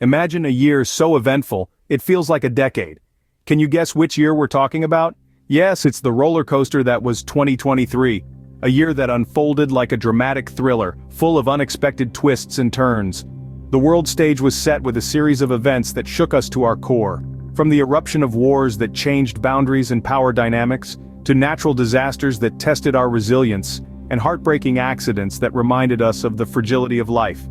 Imagine a year so eventful, it feels like a decade. Can you guess which year we're talking about? Yes, it's the roller coaster that was 2023. A year that unfolded like a dramatic thriller, full of unexpected twists and turns. The world stage was set with a series of events that shook us to our core. From the eruption of wars that changed boundaries and power dynamics, to natural disasters that tested our resilience, and heartbreaking accidents that reminded us of the fragility of life.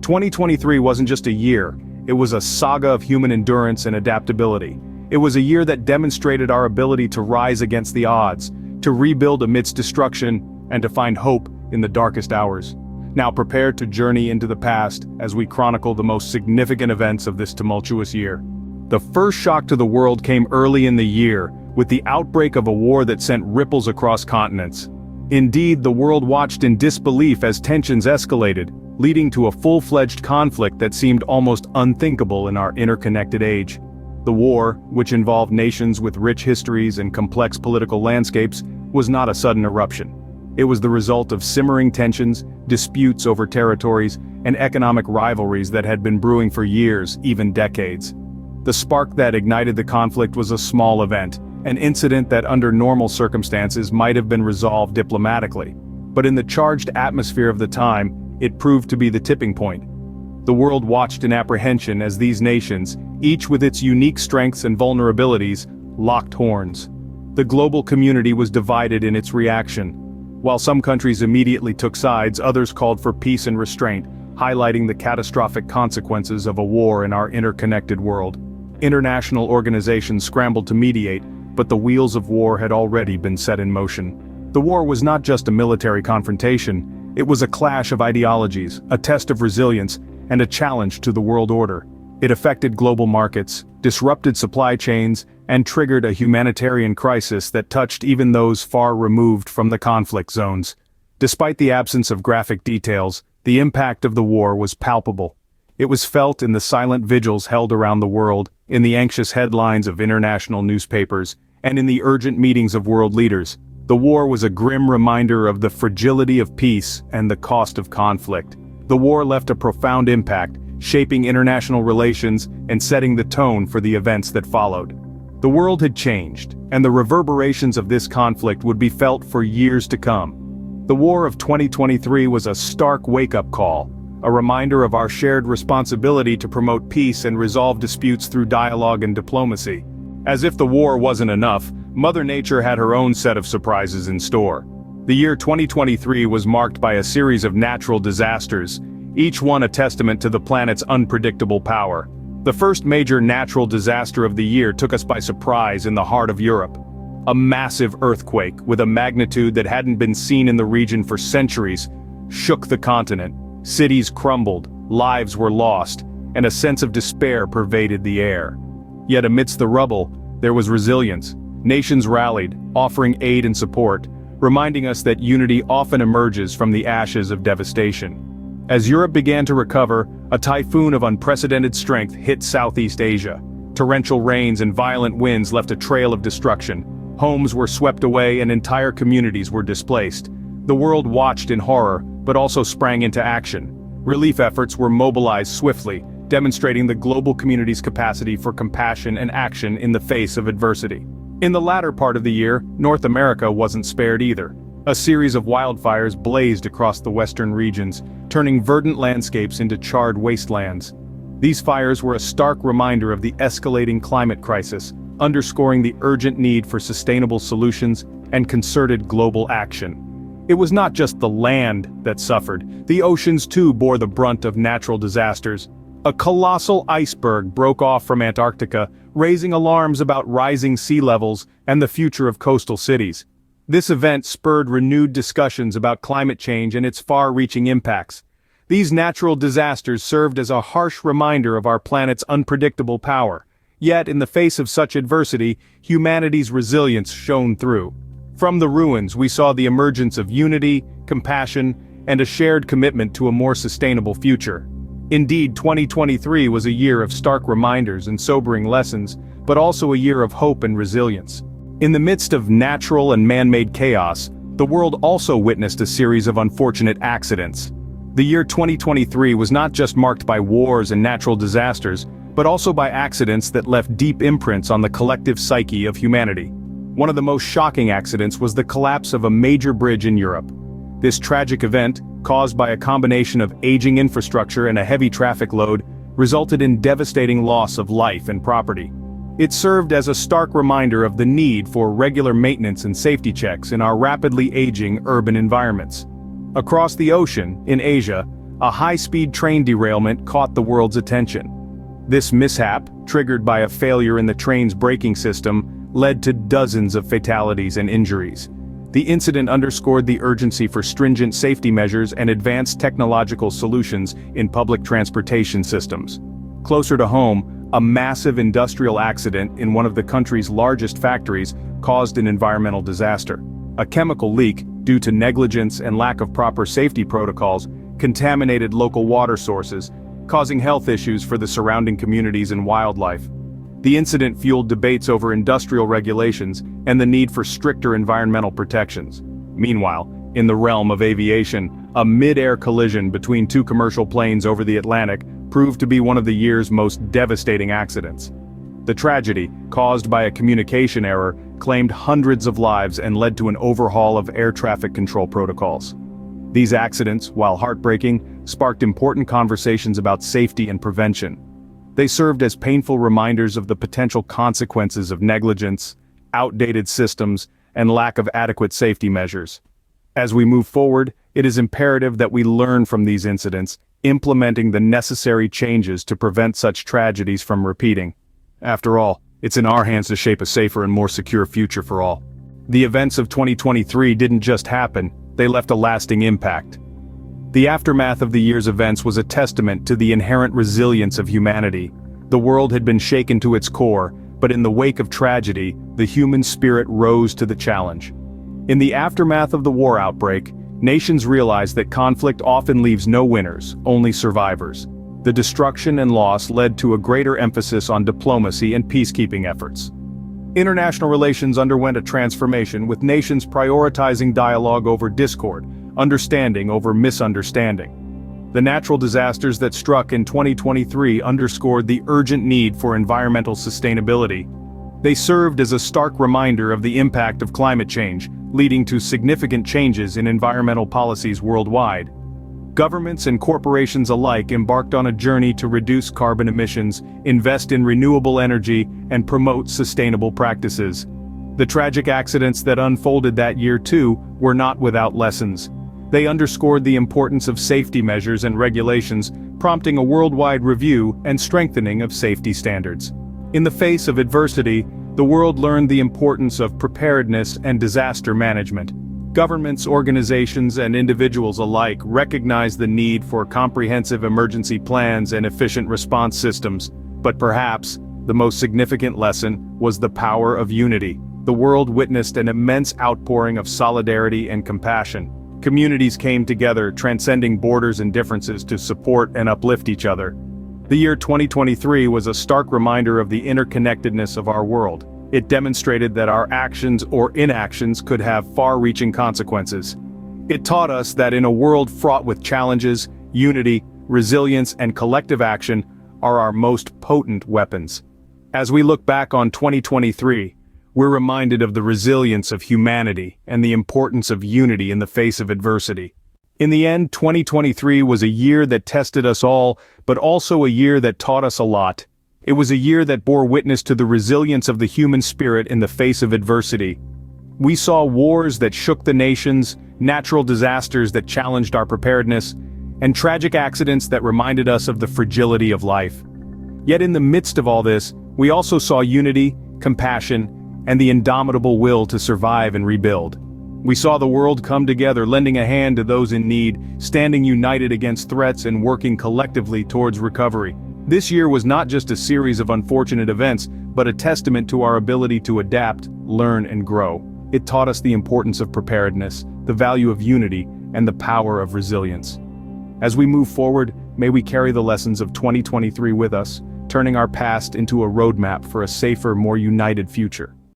2023 wasn't just a year, it was a saga of human endurance and adaptability. It was a year that demonstrated our ability to rise against the odds, to rebuild amidst destruction, and to find hope in the darkest hours. Now prepare to journey into the past as we chronicle the most significant events of this tumultuous year. The first shock to the world came early in the year, with the outbreak of a war that sent ripples across continents. Indeed, the world watched in disbelief as tensions escalated, leading to a full-fledged conflict that seemed almost unthinkable in our interconnected age. The war, which involved nations with rich histories and complex political landscapes, was not a sudden eruption. It was the result of simmering tensions, disputes over territories, and economic rivalries that had been brewing for years, even decades. The spark that ignited the conflict was a small event, an incident that under normal circumstances might have been resolved diplomatically. But in the charged atmosphere of the time, it proved to be the tipping point. The world watched in apprehension as these nations, each with its unique strengths and vulnerabilities, locked horns. The global community was divided in its reaction. While some countries immediately took sides, others called for peace and restraint, highlighting the catastrophic consequences of a war in our interconnected world. International organizations scrambled to mediate, but the wheels of war had already been set in motion. The war was not just a military confrontation, it was a clash of ideologies, a test of resilience, and a challenge to the world order. It affected global markets, disrupted supply chains, and triggered a humanitarian crisis that touched even those far removed from the conflict zones. Despite the absence of graphic details, the impact of the war was palpable. It was felt in the silent vigils held around the world, in the anxious headlines of international newspapers, and in the urgent meetings of world leaders. The war was a grim reminder of the fragility of peace and the cost of conflict. The war left a profound impact, shaping international relations and setting the tone for the events that followed. The world had changed, and the reverberations of this conflict would be felt for years to come. The war of 2023 was a stark wake-up call, a reminder of our shared responsibility to promote peace and resolve disputes through dialogue and diplomacy. As if the war wasn't enough, Mother Nature had her own set of surprises in store. The year 2023 was marked by a series of natural disasters, each one a testament to the planet's unpredictable power. The first major natural disaster of the year took us by surprise in the heart of Europe. A massive earthquake, with a magnitude that hadn't been seen in the region for centuries, shook the continent. Cities crumbled, lives were lost, and a sense of despair pervaded the air. Yet amidst the rubble, there was resilience. Nations rallied, offering aid and support, reminding us that unity often emerges from the ashes of devastation. As Europe began to recover, a typhoon of unprecedented strength hit Southeast Asia. Torrential rains and violent winds left a trail of destruction. Homes were swept away and entire communities were displaced. The world watched in horror, but also sprang into action. Relief efforts were mobilized swiftly, demonstrating the global community's capacity for compassion and action in the face of adversity. In the latter part of the year, North America wasn't spared either. A series of wildfires blazed across the western regions, turning verdant landscapes into charred wastelands. These fires were a stark reminder of the escalating climate crisis, underscoring the urgent need for sustainable solutions and concerted global action. It was not just the land that suffered, the oceans too bore the brunt of natural disasters. A colossal iceberg broke off from Antarctica, raising alarms about rising sea levels and the future of coastal cities. This event spurred renewed discussions about climate change and its far-reaching impacts. These natural disasters served as a harsh reminder of our planet's unpredictable power. Yet, in the face of such adversity, humanity's resilience shone through. From the ruins, we saw the emergence of unity, compassion, and a shared commitment to a more sustainable future. Indeed, 2023 was a year of stark reminders and sobering lessons, but also a year of hope and resilience. In the midst of natural and man-made chaos, the world also witnessed a series of unfortunate accidents. The year 2023 was not just marked by wars and natural disasters, but also by accidents that left deep imprints on the collective psyche of humanity. One of the most shocking accidents was the collapse of a major bridge in Europe. This tragic event, caused by a combination of aging infrastructure and a heavy traffic load, resulted in devastating loss of life and property. It served as a stark reminder of the need for regular maintenance and safety checks in our rapidly aging urban environments. Across the ocean, in Asia, a high-speed train derailment caught the world's attention. This mishap, triggered by a failure in the train's braking system, led to dozens of fatalities and injuries. The incident underscored the urgency for stringent safety measures and advanced technological solutions in public transportation systems. Closer to home, a massive industrial accident in one of the country's largest factories caused an environmental disaster. A chemical leak, due to negligence and lack of proper safety protocols, contaminated local water sources, causing health issues for the surrounding communities and wildlife. The incident fueled debates over industrial regulations and the need for stricter environmental protections. Meanwhile, in the realm of aviation, a mid-air collision between two commercial planes over the Atlantic proved to be one of the year's most devastating accidents. The tragedy, caused by a communication error, claimed hundreds of lives and led to an overhaul of air traffic control protocols. These accidents, while heartbreaking, sparked important conversations about safety and prevention. They served as painful reminders of the potential consequences of negligence, outdated systems, and lack of adequate safety measures. As we move forward, it is imperative that we learn from these incidents, implementing the necessary changes to prevent such tragedies from repeating. After all, it's in our hands to shape a safer and more secure future for all. The events of 2023 didn't just happen, they left a lasting impact. The aftermath of the year's events was a testament to the inherent resilience of humanity. The world had been shaken to its core, but in the wake of tragedy, the human spirit rose to the challenge. In the aftermath of the war outbreak, nations realized that conflict often leaves no winners, only survivors. The destruction and loss led to a greater emphasis on diplomacy and peacekeeping efforts. International relations underwent a transformation, with nations prioritizing dialogue over discord, understanding over misunderstanding. The natural disasters that struck in 2023 underscored the urgent need for environmental sustainability. They served as a stark reminder of the impact of climate change, leading to significant changes in environmental policies worldwide. Governments and corporations alike embarked on a journey to reduce carbon emissions, invest in renewable energy, and promote sustainable practices. The tragic accidents that unfolded that year too were not without lessons. They underscored the importance of safety measures and regulations, prompting a worldwide review and strengthening of safety standards. In the face of adversity, the world learned the importance of preparedness and disaster management. Governments, organizations, and individuals alike recognized the need for comprehensive emergency plans and efficient response systems. But perhaps, the most significant lesson was the power of unity. The world witnessed an immense outpouring of solidarity and compassion. Communities came together, transcending borders and differences to support and uplift each other. The year 2023 was a stark reminder of the interconnectedness of our world. It demonstrated that our actions or inactions could have far-reaching consequences. It taught us that in a world fraught with challenges, unity, resilience, and collective action are our most potent weapons. As we look back on 2023, we're reminded of the resilience of humanity and the importance of unity in the face of adversity. In the end, 2023 was a year that tested us all, but also a year that taught us a lot. It was a year that bore witness to the resilience of the human spirit in the face of adversity. We saw wars that shook the nations, natural disasters that challenged our preparedness, and tragic accidents that reminded us of the fragility of life. Yet in the midst of all this, we also saw unity, compassion, and the indomitable will to survive and rebuild. We saw the world come together, lending a hand to those in need, standing united against threats and working collectively towards recovery. This year was not just a series of unfortunate events, but a testament to our ability to adapt, learn, and grow. It taught us the importance of preparedness, the value of unity, and the power of resilience. As we move forward, may we carry the lessons of 2023 with us, turning our past into a roadmap for a safer, more united future.